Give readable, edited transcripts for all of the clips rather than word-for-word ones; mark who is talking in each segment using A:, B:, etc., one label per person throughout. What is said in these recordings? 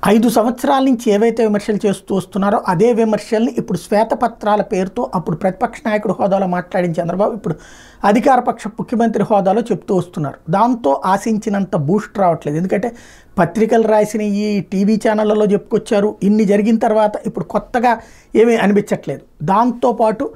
A: 5 సంవత్సరాల నుంచి ఏవైతే విమర్శలు చేస్తూ వస్తున్నారో అదే విమర్శల్ని ఇప్పుడు శ్వేతపత్రాల పేరుతో అప్పుడు ప్రతిపక్ష నాయకుడు హోదాలో మాట్లాడిన చంద్రబాబు ఇప్పుడు అధికారపక్ష ముఖ్యమంత్రి హోదాలో చెప్తూ వస్తున్నారు. దాంతో ఆశించినంత బూస్ట్ రావట్లేదు. ఎందుకంటే పత్రికలు రాసిన ఈ టీవీ ఛానళ్లలో చెప్పుకొచ్చారు. ఇన్ని జరిగిన తర్వాత ఇప్పుడు కొత్తగా ఏమీ అనిపించట్లేదు. దాంతోపాటు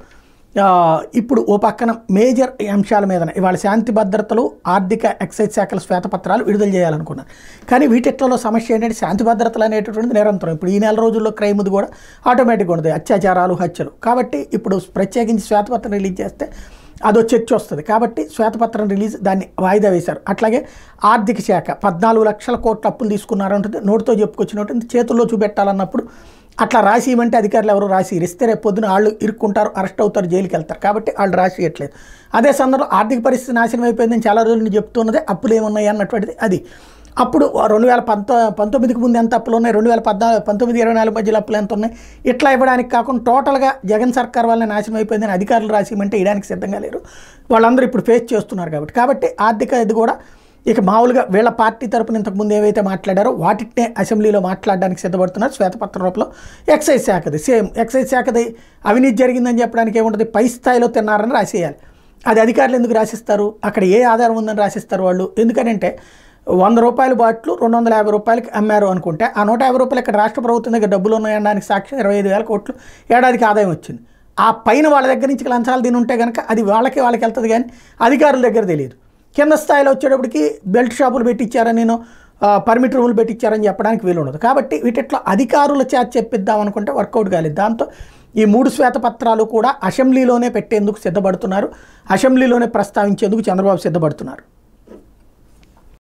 A: ఇప్పుడు ఓ పక్కన మేజర్ అంశాల మీద ఇవాళ శాంతి భద్రతలు, ఆర్థిక, ఎక్సైజ్ శాఖల శ్వేతపత్రాలు విడుదల చేయాలనుకున్నారు. కానీ వీటిలో సమస్య ఏంటంటే శాంతి భద్రతలు అనేటటువంటిది నిరంతరం. ఇప్పుడు ఈ నెల రోజుల్లో క్రైమ్ది కూడా ఆటోమేటిక్గా ఉంటుంది, అత్యాచారాలు, హత్యలు. కాబట్టి ఇప్పుడు ప్రత్యేకించి శ్వేతపత్రం రిలీజ్ చేస్తే అదో చర్చ వస్తుంది. కాబట్టి శ్వేతపత్రం రిలీజ్ దాన్ని వాయిదా వేశారు. అట్లాగే ఆర్థిక శాఖ 14 లక్షల కోట్ల అప్పులు తీసుకున్నారంటుంది, నోటితో చెప్పుకొచ్చినట్టు చేతుల్లో చూపెట్టాలన్నప్పుడు అట్లా రాసి ఇవ్వమంటే అధికారులు ఎవరు రాసి ఇస్తే రేపు పొద్దున వాళ్ళు ఇరుక్కుంటారు, అరెస్ట్ అవుతారు, జైలుకి వెళ్తారు. కాబట్టి వాళ్ళు రాసి ఇవ్వట్లేదు. అదే సందర్భంలో ఆర్థిక పరిస్థితి నాశనం అయిపోయిందని చాలా రోజుల నుంచి చెప్తున్నదే, అప్పులు ఏమున్నాయి అన్నటువంటిది అది. అప్పుడు 2019కి ముందు ఎంత అప్పులు ఉన్నాయి, 2019-24 మధ్యలో అప్పులు ఎంత ఉన్నాయి, ఇట్లా ఇవ్వడానికి కాకుండా టోటల్గా జగన్ సర్కార్ వల్ల నాశనం అయిపోయిందని అధికారులు రాసి ఇవ్వమంటే ఇవ్వడానికి సిద్ధంగా లేరు. వాళ్ళందరూ ఇప్పుడు ఫేస్ చేస్తున్నారు. కాబట్టి ఆర్థిక ఇది కూడా ఇక మామూలుగా వీళ్ళ పార్టీ తరపున ఇంతకుముందు ఏవైతే మాట్లాడారో వాటినే అసెంబ్లీలో మాట్లాడడానికి సిద్ధపడుతున్నారు. శ్వేతపత్రం రూపంలో ఎక్సైజ్ శాఖది సేమ్, ఎక్సైజ్ శాఖది అవినీతి జరిగిందని చెప్పడానికి ఏముంటుంది, పై స్థాయిలో తిన్నారని రాసేయాలి. అది అధికారులు ఎందుకు రాసిస్తారు, అక్కడ ఏ ఆధారం ఉందని రాసిస్తారు వాళ్ళు. ఎందుకనంటే 100 రూపాయల బాట్లు 250 రూపాయలకి అమ్మారు అనుకుంటే ఆ 150 రూపాయలు ఇక్కడ రాష్ట్ర ప్రభుత్వం దగ్గర డబ్బులు ఉన్నాయనడానికి సాక్ష్యం 25,000 కోట్లు ఏడాదికి ఆదాయం వచ్చింది. ఆ పైన వాళ్ళ దగ్గర నుంచి లంచాలు దీని ఉంటే కనుక అది వాళ్ళకి వెళ్తుంది, కానీ అధికారుల దగ్గర తెలియదు. కింద స్థాయిలో వచ్చేటప్పటికి బెల్ట్ షాపులు పెట్టించారని, నేను పర్మిట్ రూములు పెట్టించారని చెప్పడానికి వీలు ఉండదు. కాబట్టి వీటిట్లో అధికారుల చేత చెప్పిద్దాం అనుకుంటే వర్కౌట్ కాలేదు. దాంతో ఈ 3 శ్వేతపత్రాలు కూడా అసెంబ్లీలోనే పెట్టేందుకు సిద్ధపడుతున్నారు, అసెంబ్లీలోనే ప్రస్తావించేందుకు చంద్రబాబు సిద్ధపడుతున్నారు.